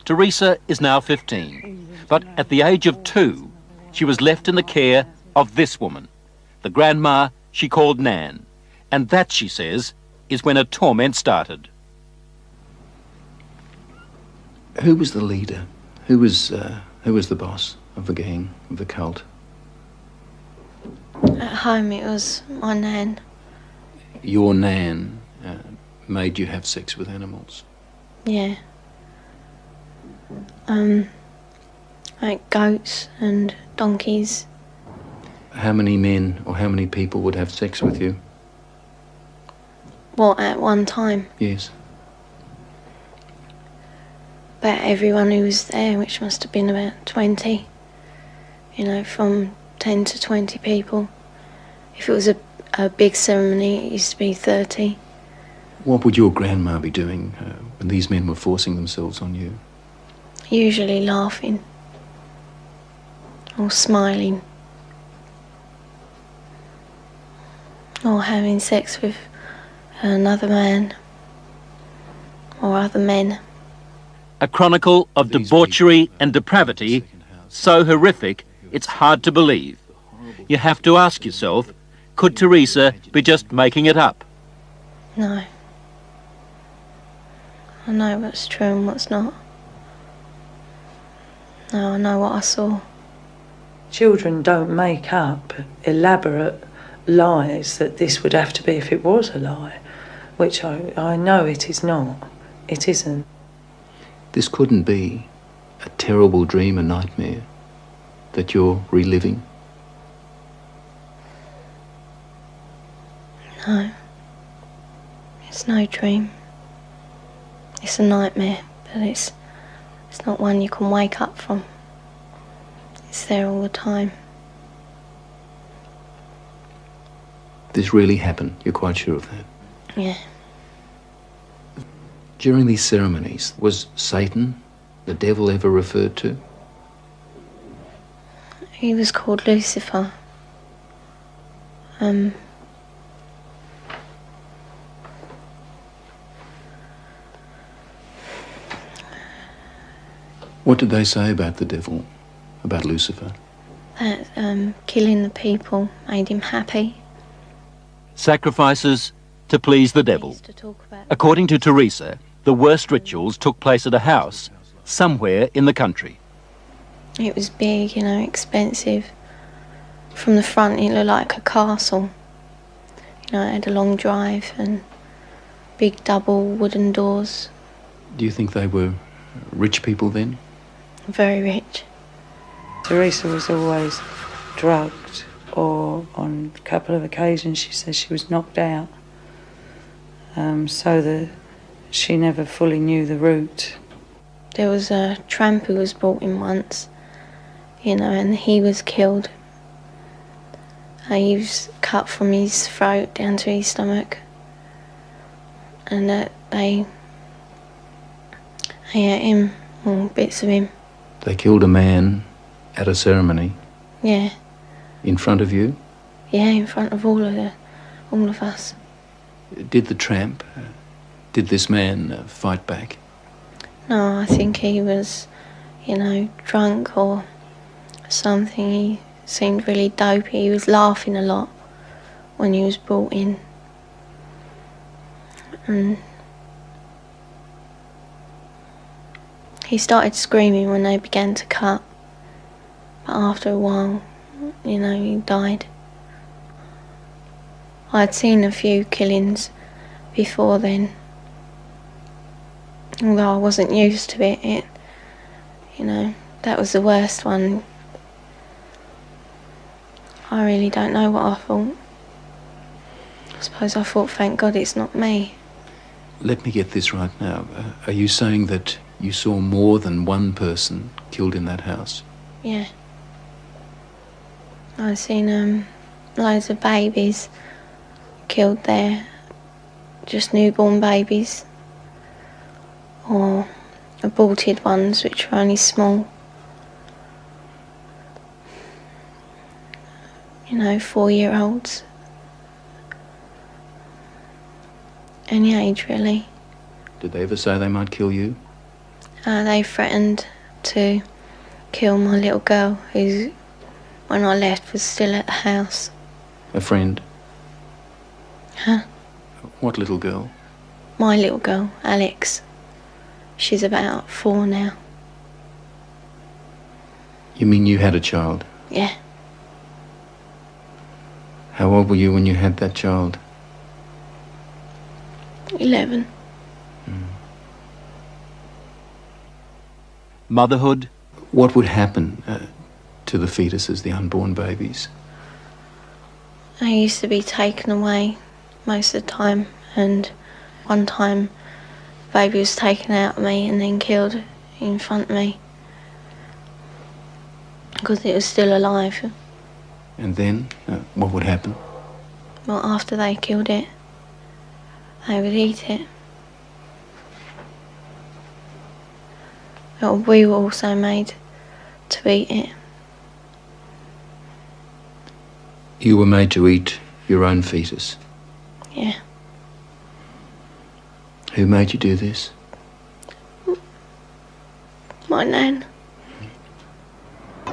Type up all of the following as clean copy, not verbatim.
Teresa is now 15, but at the age of 2, she was left in the care of this woman, the grandma she called Nan, and that, she says, is when her torment started. Who was the leader? Who was the boss of the gang, of the cult? At home it was my nan. Your nan made you have sex with animals? Yeah. Like goats and donkeys. How many men or how many people would have sex with you? What, at one time? Yes. About everyone who was there, which must have been about 20. You know, from 10 to 20 people. If it was a big ceremony, it used to be 30. What would your grandma be doing when these men were forcing themselves on you? Usually laughing. Or smiling. Or having sex with another man. Or other men. A chronicle of debauchery and depravity so horrific it's hard to believe. You have to ask yourself, could Teresa be just making it up? No. I know what's true and what's not. No, I know what I saw. Children don't make up elaborate lies that this would have to be if it was a lie, which I know it is not. It isn't. This couldn't be a terrible dream, a nightmare that you're reliving? No. It's no dream. It's a nightmare, but it's not one you can wake up from. It's there all the time. This really happened, you're quite sure of that? Yeah. During these ceremonies, was Satan, the devil, ever referred to? He was called Lucifer. What did they say about the devil, about Lucifer? That killing the people made him happy. Sacrifices to please the devil. According to Teresa, the worst rituals took place at a house somewhere in the country. It was big, you know, expensive. From the front it looked like a castle. You know, it had a long drive and big double wooden doors. Do you think they were rich people then? Very rich. Teresa was always drugged, or on a couple of occasions she says she was knocked out, so that she never fully knew the route. There was a tramp who was brought in once, you know, and he was killed. He was cut from his throat down to his stomach, and they ate him, or bits of him. They killed a man at a ceremony? Yeah. In front of you? Yeah, in front of all of us. Did the tramp, did this man fight back? No, I think he was, you know, drunk or something. He seemed really dopey. He was laughing a lot when he was brought in. And he started screaming when they began to cut. But after a while, you know, he died. I'd seen a few killings before then. Although I wasn't used to it, you know, that was the worst one. I really don't know what I thought. I suppose I thought, thank God it's not me. Let me get this right now. Are you saying that you saw more than one person killed in that house? Yeah. I've seen loads of babies killed there, just newborn babies, or aborted ones which were only small. You know, 4-year-olds. Any age, really. Did they ever say they might kill you? They threatened to kill my little girl, who, when I left, was still at the house. A friend? Huh? What little girl? My little girl, Alex. She's about 4 now. You mean you had a child? Yeah. How old were you when you had that child? 11. Motherhood? What would happen to the fetuses, the unborn babies? I used to be taken away most of the time, and one time the baby was taken out of me and then killed in front of me because it was still alive. And then, what would happen? Well, after they killed it, they would eat it. Well, we were also made to eat it. You were made to eat your own fetus? Yeah. Who made you do this? My nan.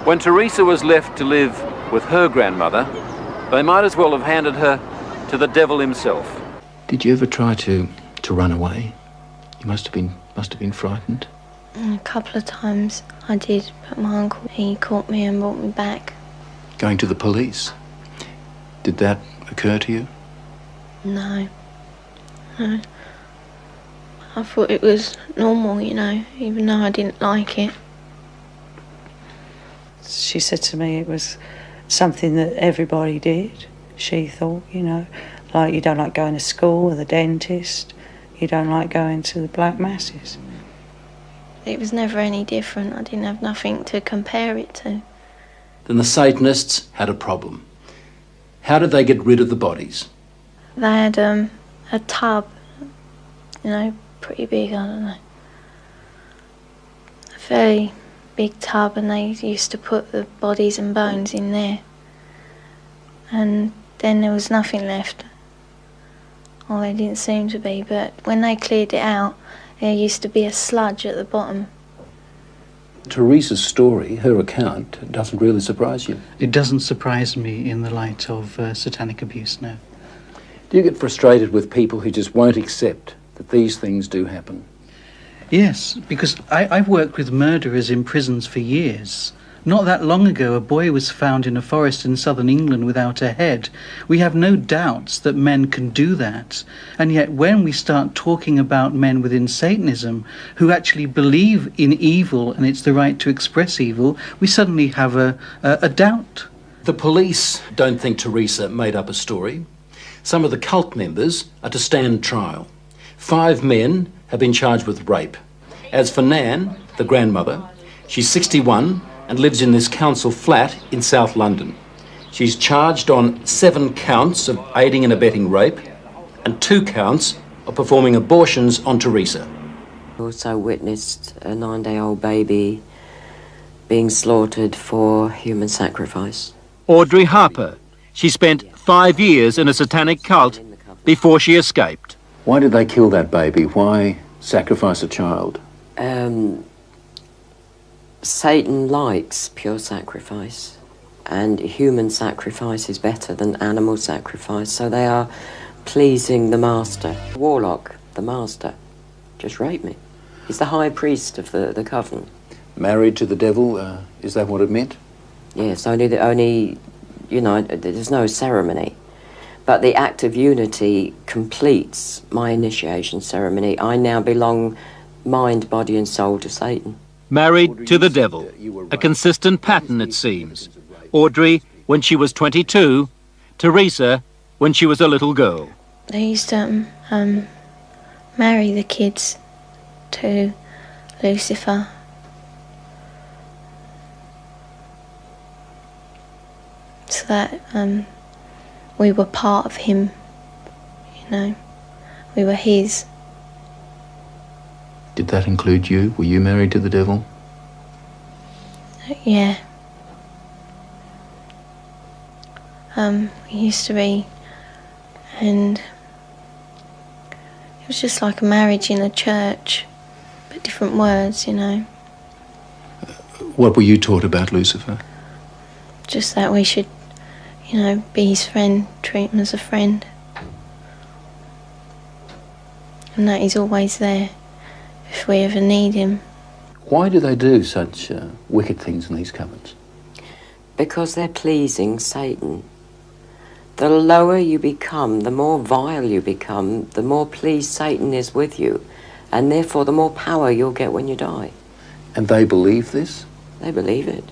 When Teresa was left to live with her grandmother, they might as well have handed her to the devil himself. Did you ever try to run away? You must have been frightened. A couple of times I did, but my uncle, he caught me and brought me back. Going to the police? Did that occur to you? No. No. I thought it was normal, you know, even though I didn't like it. She said to me it was something that everybody did, she thought, you know, like you don't like going to school or the dentist, you don't like going to the black masses. It was never any different. I didn't have nothing to compare it to. Then the Satanists had a problem. How did they get rid of the bodies? They had a tub, you know, pretty big, I don't know. A very big tub, and they used to put the bodies and bones in there. And then there was nothing left. Well, there didn't seem to be, but when they cleared it out, there used to be a sludge at the bottom. Teresa's story, her account, doesn't really surprise you. It doesn't surprise me in the light of satanic abuse, no. Do you get frustrated with people who just won't accept that these things do happen? Yes, because I've worked with murderers in prisons for years. Not that long ago, a boy was found in a forest in southern England without a head. We have no doubts that men can do that. And yet when we start talking about men within Satanism who actually believe in evil and it's the right to express evil, we suddenly have a doubt. The police don't think Teresa made up a story. Some of the cult members are to stand trial. 5 men have been charged with rape. As for Nan, the grandmother, she's 61 and lives in this council flat in South London. She's charged on 7 counts of aiding and abetting rape and 2 counts of performing abortions on Teresa. I also witnessed a 9-day-old baby being slaughtered for human sacrifice. Audrey Harper. She spent 5 years in a satanic cult before she escaped. Why did they kill that baby? Why sacrifice a child? Satan likes pure sacrifice, and human sacrifice is better than animal sacrifice, so they are pleasing the master. Warlock, the master, just raped me. He's the high priest of the covenant. Married to the devil, is that what it meant? Yes, only, you know, there's no ceremony. But the act of unity completes my initiation ceremony. I now belong mind, body and soul to Satan. Married to the devil. A consistent pattern, it seems. Audrey when she was 22, Teresa when she was a little girl. They used to marry the kids to Lucifer. So that we were part of him, you know. We were his. Did that include you? Were you married to the devil? Yeah. We used to be, and it was just like a marriage in a church, but put different words, you know. What were you taught about Lucifer? Just that we should, you know, be his friend, treat him as a friend. And that he's always there if we ever need him. Why do they do such wicked things in these covens? Because they're pleasing Satan. The lower you become, the more vile you become, the more pleased Satan is with you, and therefore the more power you'll get when you die. And they believe this? They believe it.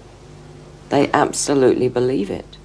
They absolutely believe it.